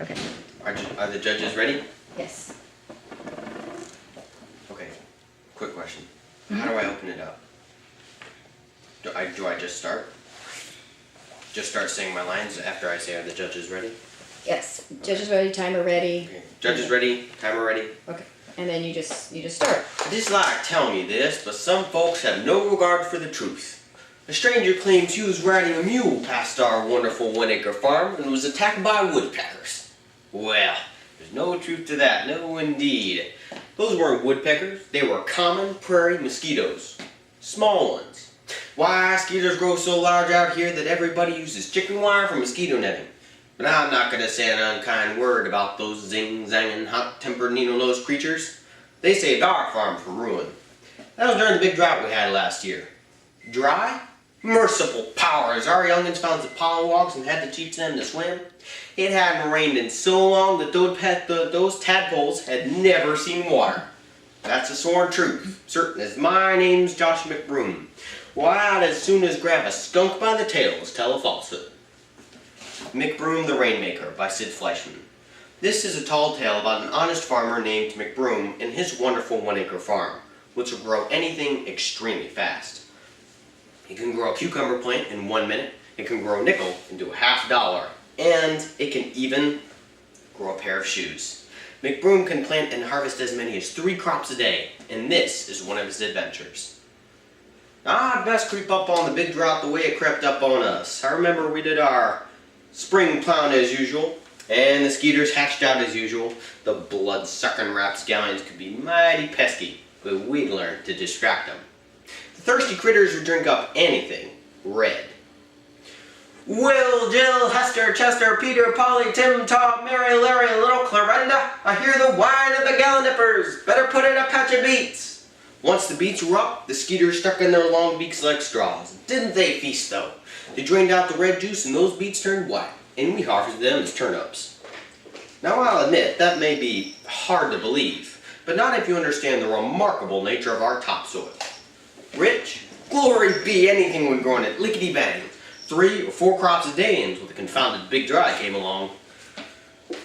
Okay. Are the judges ready? Yes. Okay. Quick question. How do I open it up? Do I just start? Just start saying my lines after I say are the judges ready? Yes. Judges ready, timer ready. Okay. Judges ready, timer ready. Okay. And then you just start. I dislike telling you this, but some folks have no regard for the truth. A stranger claims he was riding a mule past our wonderful 1 acre farm and was attacked by woodpeckers. Well, there's no truth to that, no indeed. Those weren't woodpeckers, they were common prairie mosquitoes. Small ones. Why, mosquitoes grow so large out here that everybody uses chicken wire for mosquito netting. But I'm not going to say an unkind word about those zing-zanging, hot-tempered, needle-nosed creatures. They saved our farm from ruin. That was during the big drought we had last year. Dry? Merciful powers! Our youngins found the pollywogs and had to teach them to swim. It hadn't rained in so long that those tadpoles had never seen water. That's a sworn truth, certain as my name's Josh McBroom. Why, I'd as soon as grab a skunk by the tails tell a falsehood. McBroom The RainMaker by Sid Fleischman. This is a tall tale about an honest farmer named McBroom and his wonderful 1 acre farm, which will grow anything extremely fast. It can grow a cucumber plant in 1 minute, it can grow a nickel into $50, and it can even grow a pair of shoes. McBroom can plant and harvest as many as 3 crops a day, and this is one of his adventures. I'd best creep up on the big drought the way it crept up on us. I remember we did our spring plowing as usual, and the skeeters hatched out as usual. The blood-sucking rapscallions could be mighty pesky, but we'd learned to distract them. The thirsty critters would drink up anything red. Will, Jill, Hester, Chester, Peter, Polly, Tim, Tom, Mary, Larry, little Clarenda, I hear the whine of the gallinippers. Better put in a patch of beets. Once the beets were up, the skeeters stuck in their long beaks like straws. Didn't they feast though? They drained out the red juice and those beets turned white, and we harvested them as turnips. Now I'll admit, that may be hard to believe, but not if you understand the remarkable nature of our topsoil. Rich? Glory be, anything would grow in it, lickety-bang. 3 or 4 crops a day until the confounded big dry came along.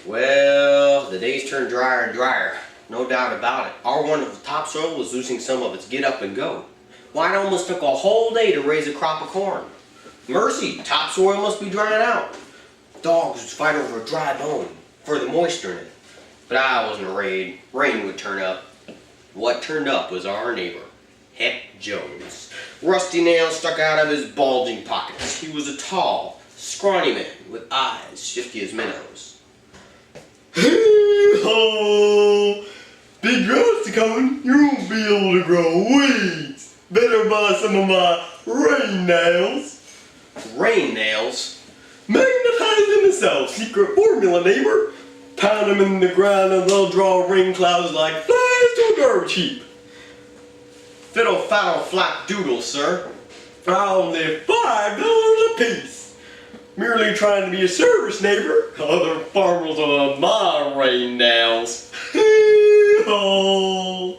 Well, the days turned drier and drier, no doubt about it. Our wonderful topsoil was losing some of its get up and go. Why, it almost took a whole day to raise a crop of corn. Mercy, topsoil must be drying out. Dogs would fight over a dry bone for the moisture in it. But I wasn't afraid. Rain would turn up. What turned up was our neighbor, Heck Jones. Rusty nails stuck out of his bulging pockets. He was a tall, scrawny man with eyes shifty as minnows. Hey-ho! Big droughts are coming. You won't be able to grow weeds. Better buy some of my rain nails. Rain nails? Magnetize them yourself. Secret formula, neighbor. Pound them in the ground and they'll draw rain clouds like flies to a garbage heap. Fiddle faddle flap doodle, sir. Only $5 a piece. Merely trying to be a service, neighbor. Other farmers will my rain nails. Hey-ho!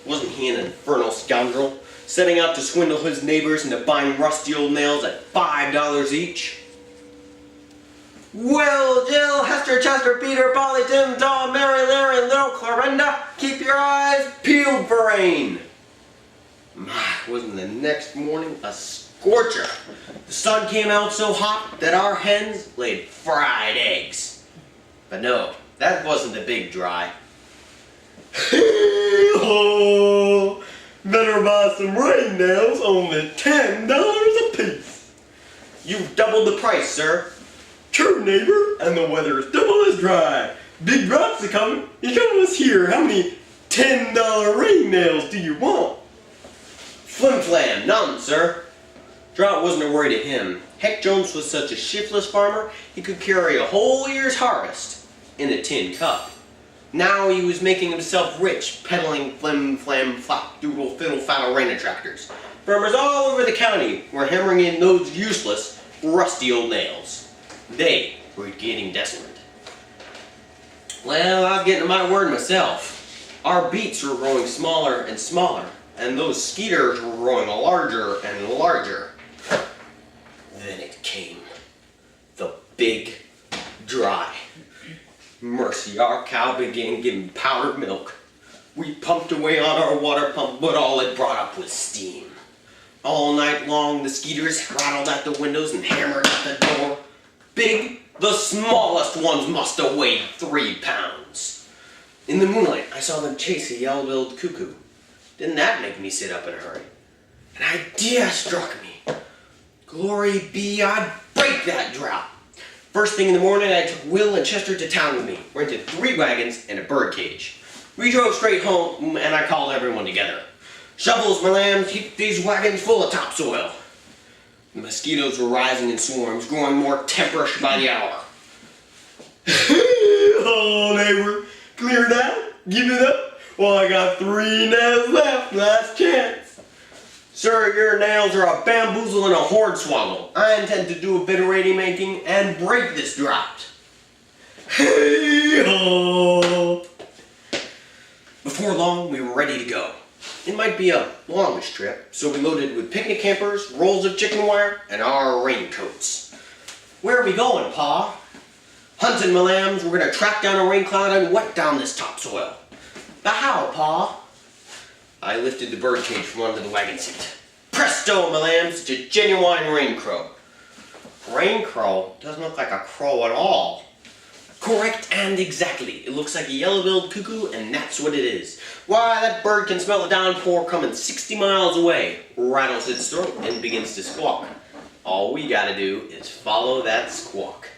Wasn't he an infernal scoundrel, setting out to swindle his neighbors into buying rusty old nails at $5 each? Will, Jill, Hester, Chester, Peter, Polly, Tim, Tom, Mary, Larry, little Clarenda, keep your eyes peeled for rain. My, wasn't the next morning a scorcher? The sun came out so hot that our hens laid fried eggs. But no, that wasn't the big dry. Hey-ho! Better buy some rain nails, only $10 a piece. You've doubled the price, sir. True, neighbor, and the weather is double as dry. Big drops are coming. You can almost hear how many $10 rain nails do you want? Flim flam, none, sir. Drought wasn't a worry to him. Heck Jones was such a shiftless farmer, he could carry a whole year's harvest in a tin cup. Now he was making himself rich, peddling flim flam flop doodle fiddle faddle rain attractors. Farmers all over the county were hammering in those useless, rusty old nails. They were getting desperate. Well, I was getting my word myself. Our beets were growing smaller and smaller, and those skeeters were growing larger and larger. Then it came. The big dry. Mercy, our cow began giving powdered milk. We pumped away on our water pump, but all it brought up was steam. All night long, the skeeters rattled at the windows and hammered at the door. Big, the smallest ones must have weighed 3 pounds. In the moonlight, I saw them chase a yellow-billed cuckoo. Didn't that make me sit up in a hurry? An idea struck me. Glory be, I'd break that drought. First thing in the morning, I took Will and Chester to town with me, rented 3 wagons and a bird cage. We drove straight home, and I called everyone together. Shovels, my lambs, keep these wagons full of topsoil. The mosquitoes were rising in swarms, growing more temperish by the hour. Oh, neighbor, cleared out? Give it up? Well, I got 3 nails left, last chance. Sir, your nails are a bamboozle and a hornswoggle. I intend to do a bit of rainmaking and break this drought. Hey-ho! Before long, we were ready to go. It might be a longish trip, so we loaded with picnic hampers, rolls of chicken wire, and our raincoats. Where are we going, Pa? Hunting, my lambs. We're going to track down a rain cloud and wet down this topsoil. But how, Pa? I lifted the bird cage from under the wagon seat. Presto, my lambs, it's a genuine rain crow. Rain crow doesn't look like a crow at all. Correct and exactly. It looks like a yellow-billed cuckoo, and that's what it is. Why, that bird can smell the downpour coming 60 miles away, rattles its throat, and begins to squawk. All we gotta do is follow that squawk.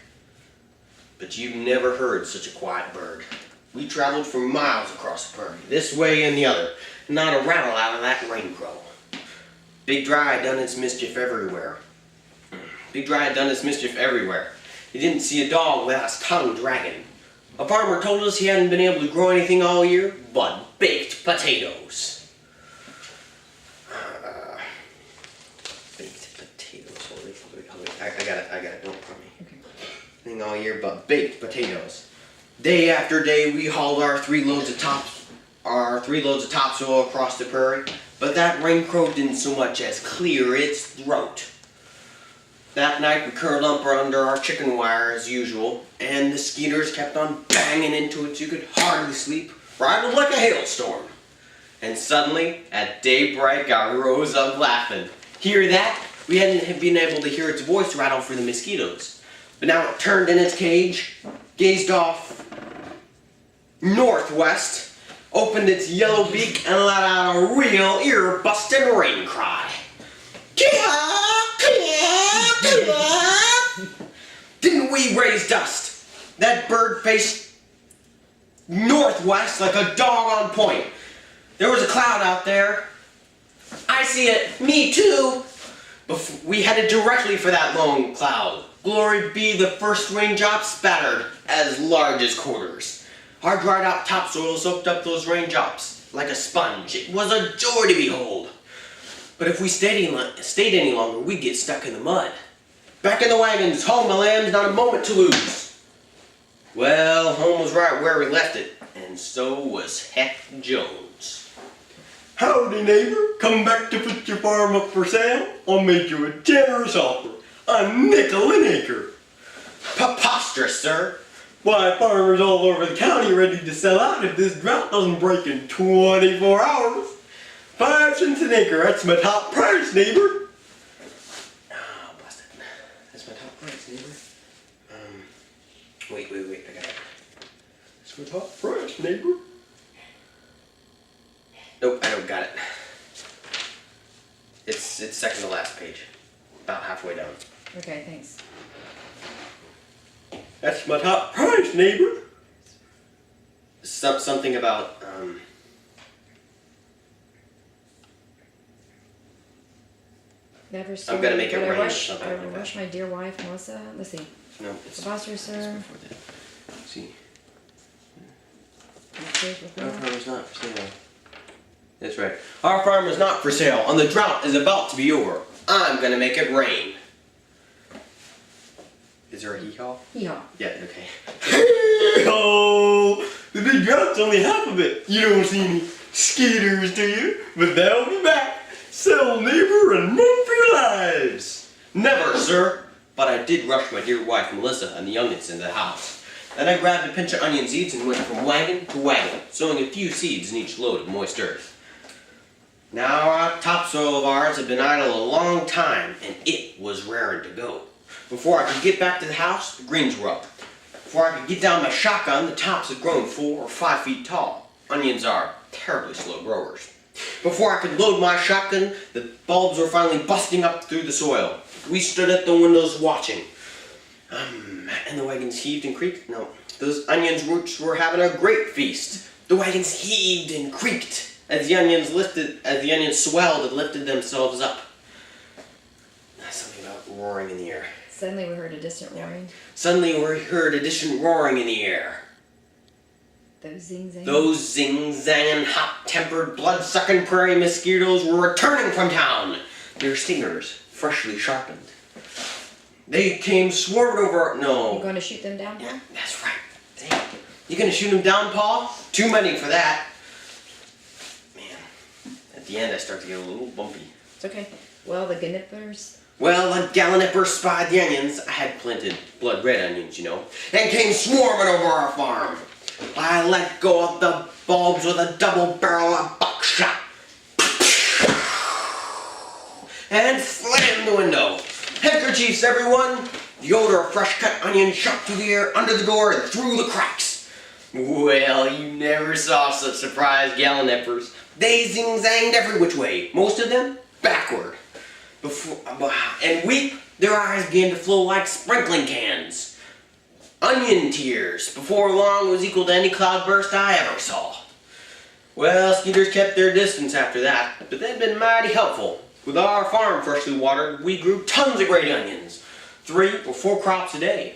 But you've never heard such a quiet bird. We traveled for miles across the prairie, this way and the other, and not a rattle out of that rain crow. Big Dry done its mischief everywhere. Big Dry done its mischief everywhere. He didn't see a dog without his tongue dragging. A farmer told us he hadn't been able to grow anything all year but baked potatoes. Baked potatoes. Hold it. I got it. Don't put me. Okay. Thing all year but baked potatoes. Day after day, we hauled our 3 loads of topsoil across the prairie, but that rain crow didn't so much as clear its throat. That night we curled up under our chicken wire as usual, and the skeeters kept on banging into it so you could hardly sleep, rattled like a hailstorm. And suddenly, at daybreak, I rose up laughing. Hear that? We hadn't been able to hear its voice rattle for the mosquitoes. But now it turned in its cage, gazed off northwest, opened its yellow beak, and let out a real ear-busting rain cry. Didn't we raise dust? That bird faced northwest like a dog on point. There was a cloud out there. I see it. Me too. We headed directly for that lone cloud. Glory be, the first raindrop spattered as large as quarters. Our dried out topsoil soaked up those raindrops like a sponge. It was a joy to behold. But if we stayed any longer, we'd get stuck in the mud. Back in the wagons, home, my lambs, not a moment to lose. Well, home was right where we left it, and so was Heck Jones. Howdy, neighbor. Come back to put your farm up for sale? I'll make you a generous offer. A nickel an acre. Preposterous, sir. Why, farmers all over the county ready to sell out if this drought doesn't break in 24 hours. 5 cents an acre, that's my top price, neighbor. Oh, busted. That's my top price, neighbor. Wait, I got it. That's my top price, neighbor. Nope, I don't got it. It's second to last page. About halfway down. Okay, thanks. That's my top price, neighbor. Something about, Never I'm gonna make it but I rain or rush, something I like rush my dear wife, Melissa. Let's see. no, it's Foster, it's sir. before that. See, our farm is not for sale. That's right. Our farm is not for sale, and the drought is about to be over. I'm gonna make it rain. Is there a hee-haw? Hee-haw. Yeah, okay. Oh, the big drought's only half of it. You don't see any skeeters, do you? But they'll be back. Sell, neighbor, and run for your lives. Never, sir. But I did rush my dear wife, Melissa, and the youngins into the house. Then I grabbed a pinch of onion seeds and went from wagon to wagon, sowing a few seeds in each load of moist earth. Now our topsoil of ours had been idle a long time, and it was raring to go. Before I could get back to the house, the greens were up. Before I could get down my shotgun, the tops had grown 4 or 5 feet tall. Onions are terribly slow growers. Before I could load my shotgun, the bulbs were finally busting up through the soil. We stood at the windows watching. And the wagons heaved and creaked. No, those onions roots were having a great feast. The wagons heaved and creaked as the onions swelled and lifted themselves up. Something about roaring in the air. Suddenly we heard a distant roaring. Suddenly we heard a distant roaring in the air. Those zing-zang. Those zing-zanging, hot-tempered, blood-sucking prairie mosquitoes were returning from town, their stingers freshly sharpened. They came swarming over. No. You going to shoot them down, Paul? Yeah, that's right. Dang. You gonna shoot them down, Paul? Too many for that. Man, at the end I start to get a little bumpy. It's okay. Well, the gnippers. Well, the gallinippers spied the onions. I had planted blood red onions, you know, and came swarming over our farm. I let go of the bulbs with a double barrel of buckshot and slammed the window. Handkerchiefs, everyone! The odor of fresh cut onion shot through the air under the door and through the cracks. Well, you never saw such surprised gallinippers. They zing-zanged every which way, most of them backward. And weak, their eyes began to flow like sprinkling cans. Onion tears, before long, was equal to any cloudburst I ever saw. Well, skeeters kept their distance after that, but they'd been mighty helpful. With our farm freshly watered, we grew tons of great onions, 3 or 4 crops a day.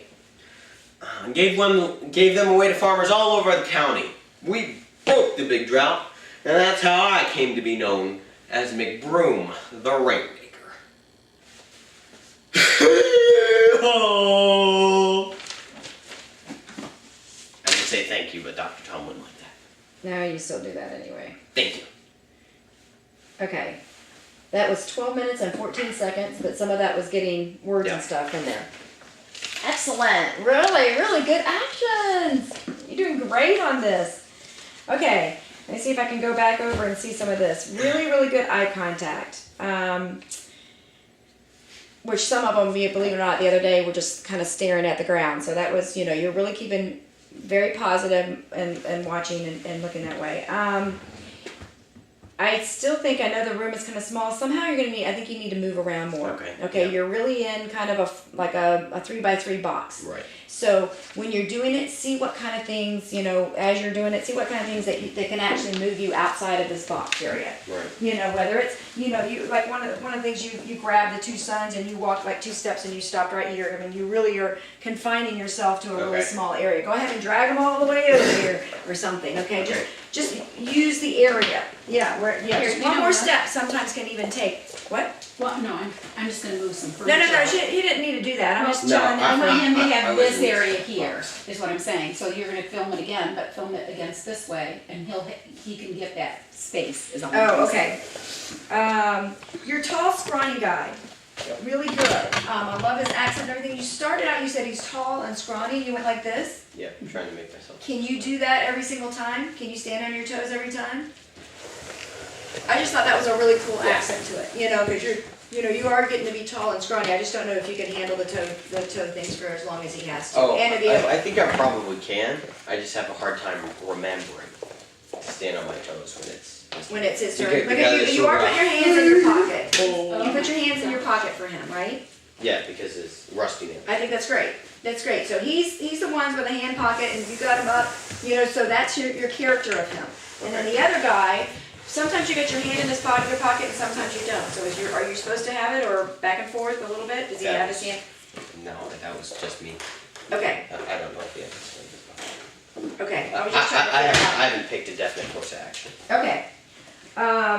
Gave them away to farmers all over the county. We broke the big drought, and that's how I came to be known as McBroom the RainMaker. I would say thank you, but Dr. Tom wouldn't like that. No, you still do that anyway. Thank you. Okay. That was 12 minutes and 14 seconds, but some of that was getting words Yeah. and stuff in there. Excellent. Really, really good actions. You're doing great on this. Okay. Let me see if I can go back over and see some of this. Really, really good eye contact. Which some of them, believe it or not, the other day were just kind of staring at the ground. So that was, you're really keeping very positive and watching and looking that way. I still think, I know the room is kind of small. Somehow you're going to I think you need to move around more. Okay, yeah. You're really in kind of a 3x3 box. Right. So when you're doing it, see what kind of things, as you're doing it, see what kind of things that can actually move you outside of this box area. Right. Whether it's, you like one of the things you grab the 2 suns and you walk like 2 steps and you stopped right here. I mean, you really are confining yourself to a really small area. Go ahead and drag them all the way over here or something. Okay. Just use the area. Yeah. Just one more step sometimes can even take. What? Well, no, I'm just gonna move some furniture. No. He didn't need to do that. I'm just No, telling I want him to I have would this move area some here, parts. is what I'm saying. So you're gonna film it again, but film it against this way, and he can get that space, is all I'm Oh, saying. okay. You're a tall, scrawny guy. Really good. I love his accent and everything. You started out, you said he's tall and scrawny. You went like this. Yeah, I'm trying to make myself. Can you do that every single time? Can you stand on your toes every time? I just thought that was a really cool accent to it. Because you are getting to be tall and scrawny. I just don't know if you can handle the toe things for as long as he has to. Oh, And to be able, I think I probably can. I just have a hard time remembering to stand on my toes when it's his turn. Because Because you are putting your hands in your pocket. Oh. You put your hands in your pocket for him, right? Yeah, because it's rusty nails. I think that's great. That's great. So he's the ones with a hand pocket, and you got him up. So that's your character of him. And then the other guy. Sometimes you get your hand in your pocket, and sometimes you don't. So are you supposed to have it, or back and forth a little bit? Does he have his hand? No, that was just me. Okay. I don't know if he has his hand. Okay. I was just trying to figure I out. haven't picked a definite course of action. Okay.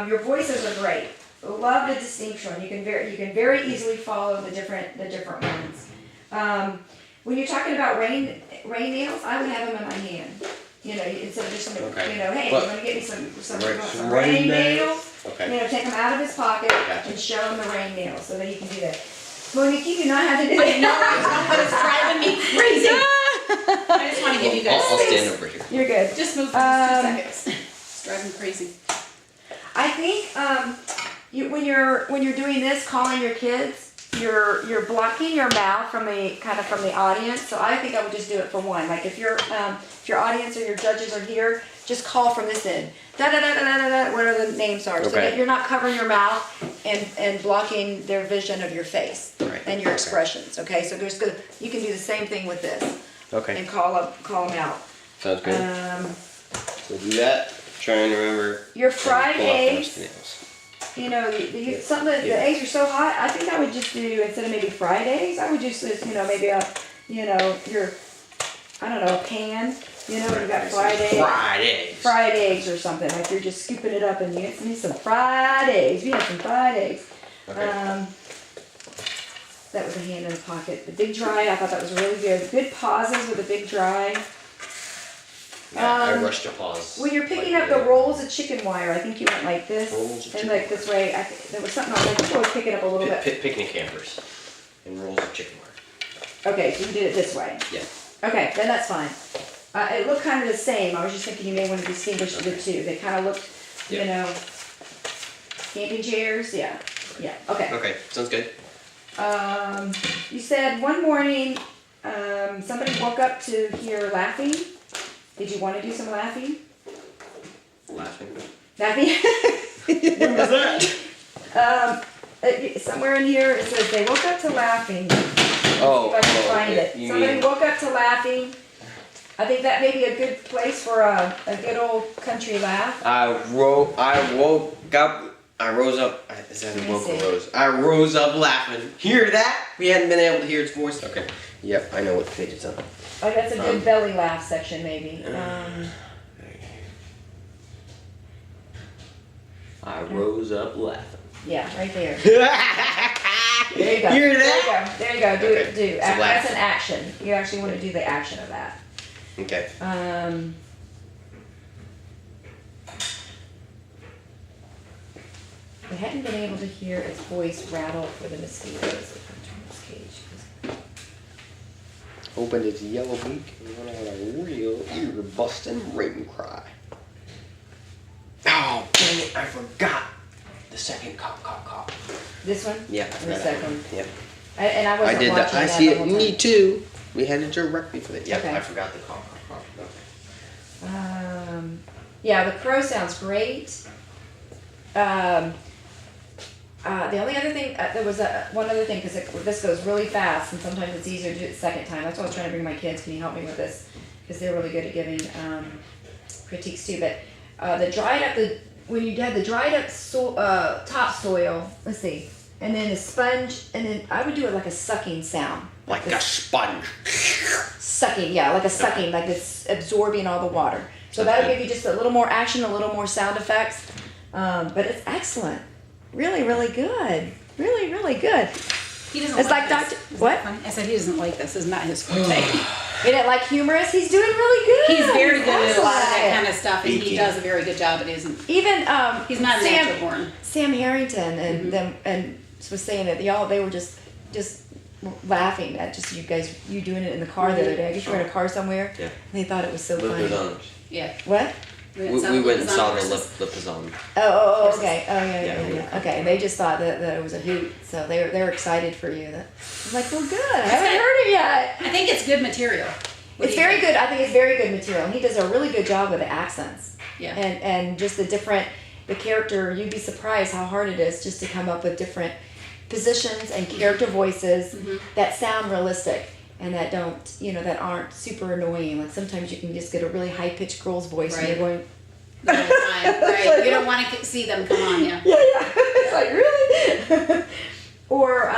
Your voices are great. Love the distinction. You can very easily follow the different ones. When you're talking about rain nails, I would have them in my hand. Instead of just, Okay. hey, But- you want to get me some rain rain nails? nails? Okay. Take them out of his pocket Gotcha. and show him the rain nails so that he can do that. Monique, you do not have to do I know, that. but it's driving me crazy. I just wanna give you guys I'll stand space. over here. You're good. Just move for just 2 seconds. It's driving me crazy. I think when you're doing this, calling your kids, you're blocking your mouth from the audience. So I think I would just do it for one. Like if your audience or your judges are here, just call from this end. Da da da da da da. Whatever the names are, so Okay. that you're not covering your mouth and blocking their vision of your face Right. and your Okay. expressions. Okay, so you can do the same thing with this Okay. and call them out. Sounds good. So do that. Trying to remember. Your fried Pull out eggs. those nails. You know, the eggs are so hot. I think I would just do, instead of maybe fried eggs, I would just, maybe a pan. You know, you got fried eggs. Fried eggs. Fried eggs or something. Like you're just scooping it up and you need some fried eggs. We have some fried eggs. Okay. That was a hand in the pocket. The big dry, I thought that was really good. Good pauses with the big dry. Yeah, I rushed to pause. When you're picking up the rolls of chicken wire, I think you went like this Rolls of and chicken like this way. There was something else. I think I was picking up a little bit. Picnic hampers and rolls of chicken wire. Okay, so you did it this way. Yeah. Okay, then that's fine. It looked kind of the same. I was just thinking you may want to distinguish the two. They kind of looked, Yeah. camping chairs. Yeah, yeah. Okay. Okay, sounds good. You said one morning somebody woke up to hear laughing. Did you want to do some laughing? Laughing. Laughing? When was that? Somewhere in here it says they woke up to laughing. Oh, If I can find yeah, it. you Somebody mean- woke up to laughing. I think that may be a good place for a good old country laugh. I woke up. I rose up. Is that Let a me woke or see. rose? I rose up laughing. Hear that? We hadn't been able to hear its voice. Okay. Yep, I know what page it's on. Oh, that's a good belly laugh section, maybe. I rose up laughing. Yeah, right there. There you go. Hear that? There you go. There you go. Do Okay, it. Do. so That's laugh. an action. You actually want to do the action of that. Okay. We hadn't been able to hear its voice rattle for the mosquitoes. If I turn this cage, 'cause- Opened its yellow beak and went on a real ear-busting rain cry. Oh, dang it! I forgot the second cop. This one? Yeah, The right second. one. Yep. And I I wasn't did watching that. that. I see the it. whole time. Me too. We had it directly for that. Yep. Okay. I forgot the cop. Okay. Yeah, the crow sounds great. The only other thing, there was one other thing, because this goes really fast, and sometimes it's easier to do it the second time. That's why I was trying to bring my kids. Can you help me with this? Because they're really good at giving critiques too. But when you had the dried up topsoil, let's see, and then the sponge, and then I would do it like a sucking sound. Like a sponge. Sucking, yeah, like a sucking, like it's absorbing all the water. So that would give you just a little more action, a little more sound effects. But it's excellent. Really, really good. Really, really good. He doesn't It's like this. Dr. Isn't What? that funny? I said he doesn't like this. This is not his forte. You didn't like humorous? He's doing really good. He's very good at a lot of that Excellent. kind of stuff, and he Speaking. does a very good job. It isn't. Even He's not Sam, natural born. Sam Harrington and them and was saying that they were just laughing at just you doing it in the car the other day. I guess you were in a car somewhere. Yeah. And they thought it was so funny. Lipizons. Yeah. What? We went and saw the Lipizon. Oh, okay. Oh, yeah. Yeah. Okay, they just thought that it was a hoot, so they were excited for you. I was like, well, good. I haven't heard it yet. I think it's good material. What It's do you very think? good. I think it's very good material. And he does a really good job with the accents. Yeah. And just the character, you'd be surprised how hard it is just to come up with different positions and character voices that sound realistic and that that aren't super annoying. Like sometimes you can just get a really high pitched girl's voice and Right. you're going, The whole time, right? You don't want to see them come on you. yeah. It's like, really? Or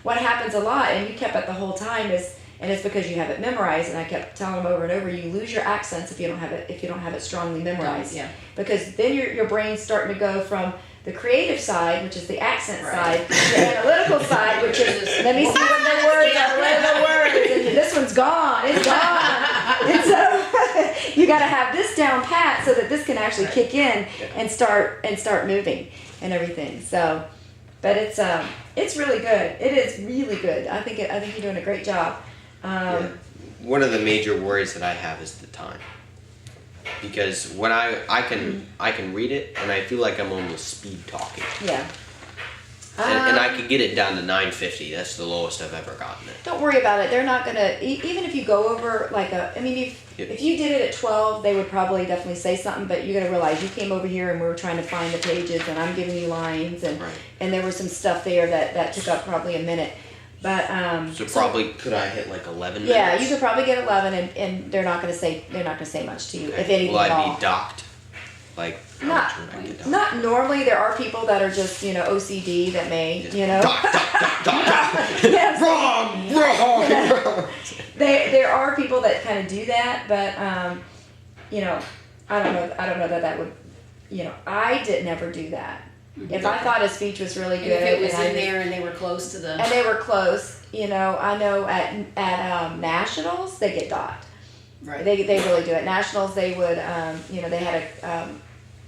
what happens a lot, and you kept it the whole time, and it's because you have it memorized, and I kept telling them over and over, you lose your accents if you don't have it strongly memorized. Yeah. Because then your brain's starting to go from the creative side, which is the accent Right. side, to the analytical side, which is, let me see what the words are, what are the words, and this one's gone, it's gone. And so you gotta have this down pat so that this can actually kick in and start moving and everything. So, but it's really good. It is really good. I think you're doing a great job. one of the major worries that I have is the time. Because when I can read it and I feel like I'm almost speed talking. Yeah. And I can get it down to 950. That's the lowest I've ever gotten it. Don't worry about it. They're not gonna, even if you go over like if you did it at 12, they would probably definitely say something, but you gotta realize you came over here and we were trying to find the pages and I'm giving you lines and, Right. and there was some stuff there that took up probably a minute. But, So probably could I hit like 11 minutes? yeah, you could probably get 11 and they're not gonna say much to you, if Okay. anything Will at I all. be docked? Like, how much would I get docked? Not normally. There are people that are just, OCD that may, Dock. Yes. Wrong. There are people that kind of do that, but I don't know that would, I did never do that. If I thought his speech was really And good, if it was and in there and they were close to the. and they were close, I know at nationals they get docked. Right. They really do. At nationals they would, they had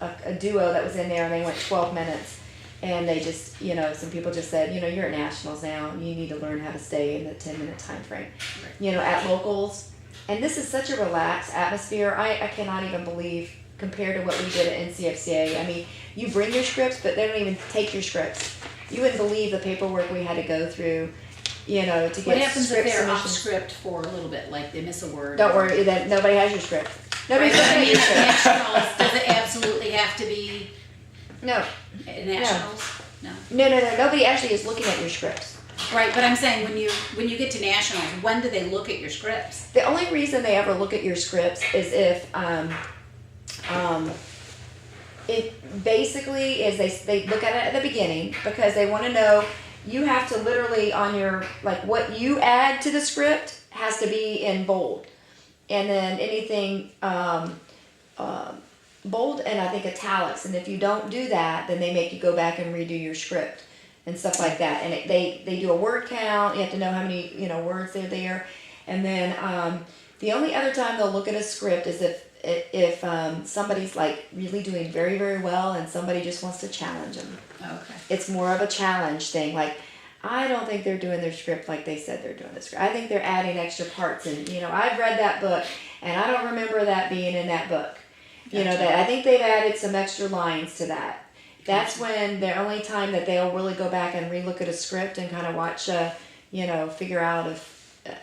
a duo that was in there and they went 12 minutes. And they just, some people just said, you're at nationals now. You need to learn how to stay in the 10-minute time frame. Right. At locals. And this is such a relaxed atmosphere. I cannot even believe, compared to what we did at NCFCA. I mean, you bring your scripts, but they don't even take your scripts. You wouldn't believe the paperwork we had to go through, to get What happens if script they're off submissions. script for a little bit, like they miss a word? Don't worry, that nobody has your script. Nobody's looking I at mean, your at script. nationals, does it absolutely have to be No. at nationals? No. No. Nobody actually is looking at your scripts. Right, but I'm saying when you get to nationals, when do they look at your scripts? The only reason they ever look at your scripts is if it basically is they look at it at the beginning because they want to know. You have to literally on your, like, what you add to the script has to be in bold, and then anything bold and I think italics. And if you don't do that, then they make you go back and redo your script and stuff like that. And they do a word count. You have to know how many words they're there. And then the only other time they'll look at a script is if somebody's like really doing very, very well and somebody just wants to challenge them. Okay. It's more of a challenge thing. Like, I don't think they're doing their script like they said they're doing the script. I think they're adding extra parts. And, I've read that book and I don't remember that being in that book. Gotcha. That I think they've added some extra lines to that. That's when the only time that they'll really go back and relook at a script and kind of watch, figure out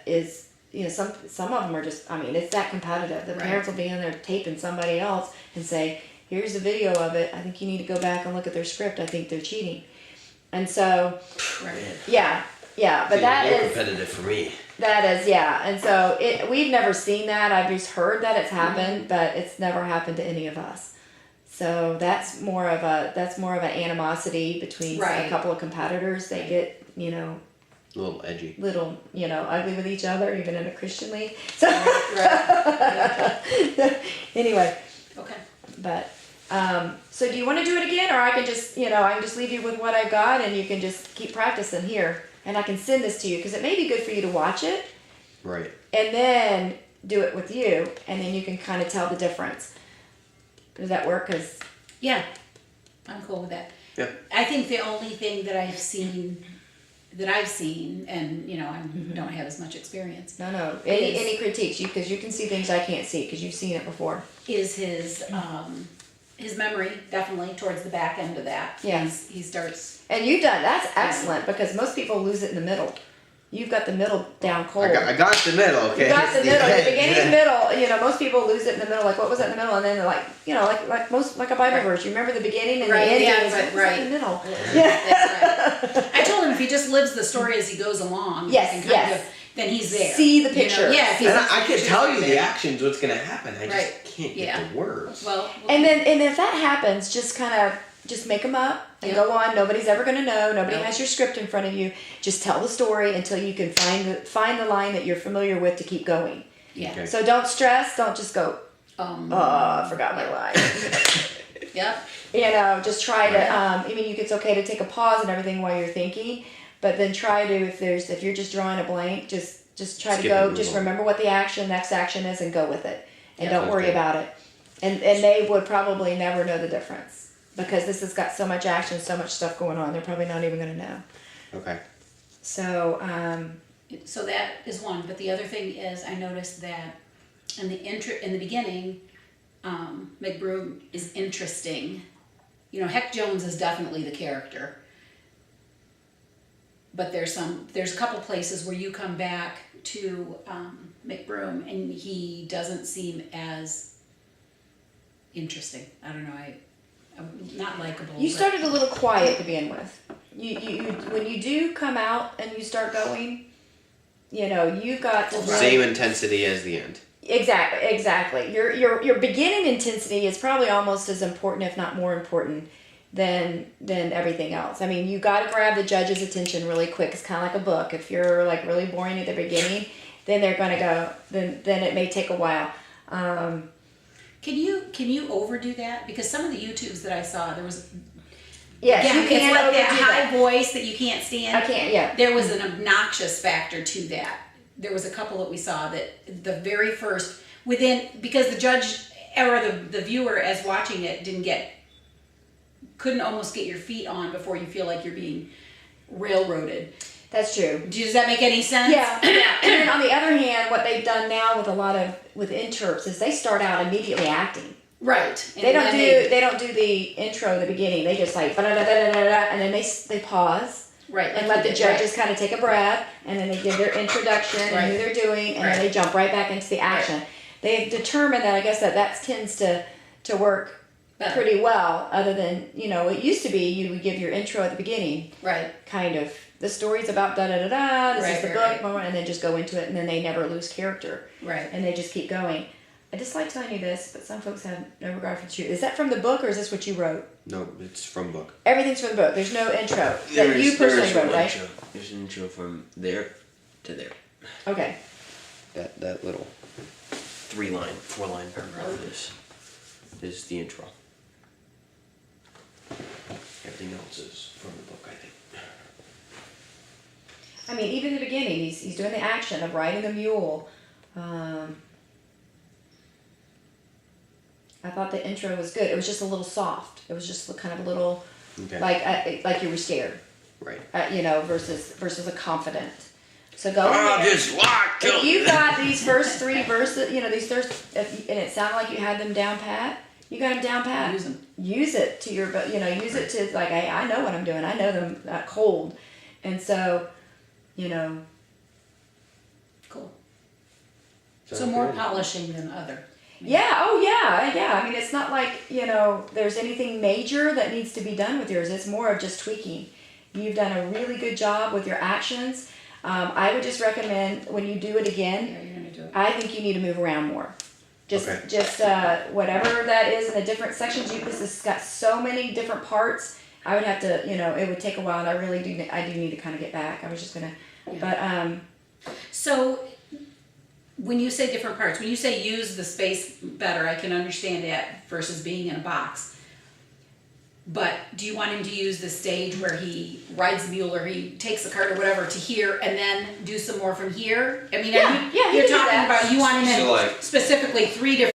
if some of them are just, it's that competitive. The Right. parents will be in there taping somebody else and say, here's a video of it. I think you need to go back and look at their script. I think they're cheating. And so, Right. yeah, but See, that more is, competitive for me. that is, yeah. And so we've never seen that. I've just heard that it's happened, but it's never happened to any of us. So that's more of an animosity between a Right. couple of competitors. They get, A little edgy. ugly with each other, even in a Christian league. So Right. anyway, Okay. but so do you want to do it again, or I can just leave you with what I've got, and you can just keep practicing here, and I can send this to you because it may be good for you to watch it, Right. and then do it with you, and then you can kind of tell the difference. Does that work? Cause Yeah, I'm cool with that. Yeah. I think the only thing that I've seen, and I don't have as much experience, no, It is. any critiques, because you can see things I can't see because you've seen it before. is his memory definitely towards the back end of that. Yeah. He starts. And you've done that's excellent because most people lose it in the middle. You've got the middle down cold. I got the middle, okay? You got the middle, the end. beginning, middle. Most people lose it in the middle. Like, what was that in the middle? And then they're like, like a Bible Right. verse. You remember the beginning and Right, the ending. yeah, It's like, right, what's that right. in the middle? That's right. I told him if he just lives the story as he goes along, Yes, and yes. then he's there. See the picture. Yeah, if he's And I can tell you the there. actions, what's gonna happen. I just Right. can't Yeah. get the words. Well, And if that happens, just make them up and Yeah. go on. Nobody's ever going to know. Nobody No. has your script in front of you. Just tell the story until you can find the line that you're familiar with to keep going. yeah. Okay. So don't stress. Don't just go, I forgot my line. Yep. Just try to, it's okay to take a pause and everything while you're thinking, but then try to, if you're just drawing a blank, just try to Skip it, go, move just on. remember what the next action is and go with it. And Yeah. don't worry Okay. about it. And they would probably never know the difference because this has got so much action, so much stuff going on. They're probably not even going to know. Okay. So, So that is one, but the other thing is, I noticed that in the beginning, McBroom is interesting. You know, Heck Jones is definitely the character. But there's a couple places where you come back to McBroom and he doesn't seem as interesting. I don't know, I'm not likable. You but- started a little quiet to begin with. You when you do come out and you start going, you know, you've got to really, Same intensity as the end. exactly. Your beginning intensity is probably almost as important, if not more important, than everything else. I mean, you got to grab the judge's attention really quick. It's kind of like a book. If you're like really boring at the beginning, then they're going to go. Then it may take a while. Can you overdo that? Because some of the YouTubes that I saw, there was Yes, yeah, you it's can like overdo that high that. voice that you can't stand. I can't. Yeah. There was an obnoxious factor to that. There was a couple that we saw that the very first because the judge or the viewer as watching it couldn't almost get your feet on before you feel like you're being railroaded. That's true. Does that make any sense? Yeah. And then on the other hand, what they've done now with interps is they start out immediately acting. Right. They don't do the intro at the beginning. They just like ba-da-da-da-da-da, and then they pause right and let the judges kind of take a breath, and then they give their introduction and who they're doing, and then they jump right back into the action. Right. They've determined that I guess that tends to work Better. pretty well. Other than it used to be you would give your intro at the beginning, Right. kind of. The story's about da-da-da-da. This is the Right, book, and then just go into it, and then they never lose character. Right. And they just keep going. I just like telling you this, but some folks have no regard for the truth. Is that from the book, or is this what you wrote? No, it's from book. Everything's from the book. There's no intro that you personally wrote, right? Intro. There's an intro from there to there. Okay. That little 4-line paragraph is the intro. Everything else is from the book, I think. I mean, even in the beginning, he's doing the action of riding the mule. I thought the intro was good. It was just a little soft. It was just kind of a little, Okay. like you were scared, Right. versus a confident. So go in I'll there. just walk If you got these first 3 verses, and it sounded like you had them down pat. You got them down pat. Use 'em. Use it to use it to like, hey, I know what I'm doing. I know them cold, and so, Cool. Sounds So more good. polishing than other. Yeah, oh yeah. I mean, it's not like, there's anything major that needs to be done with yours. It's more of just tweaking. You've done a really good job with your actions. I would just recommend when you do it again, Yeah, you're gonna do it. I think you need to move around more. Just whatever that is in the different sections. This has got so many different parts. I would have to, it would take a while, and I do need to kind of get back. I was just gonna, So, when you say different parts, when you say use the space better, I can understand that versus being in a box. But do you want him to use the stage where he rides the mule or he takes the cart or whatever to here and then do some more from here? I mean, Yeah, he you're can do talking that. about, you want him So, in like- specifically 3 different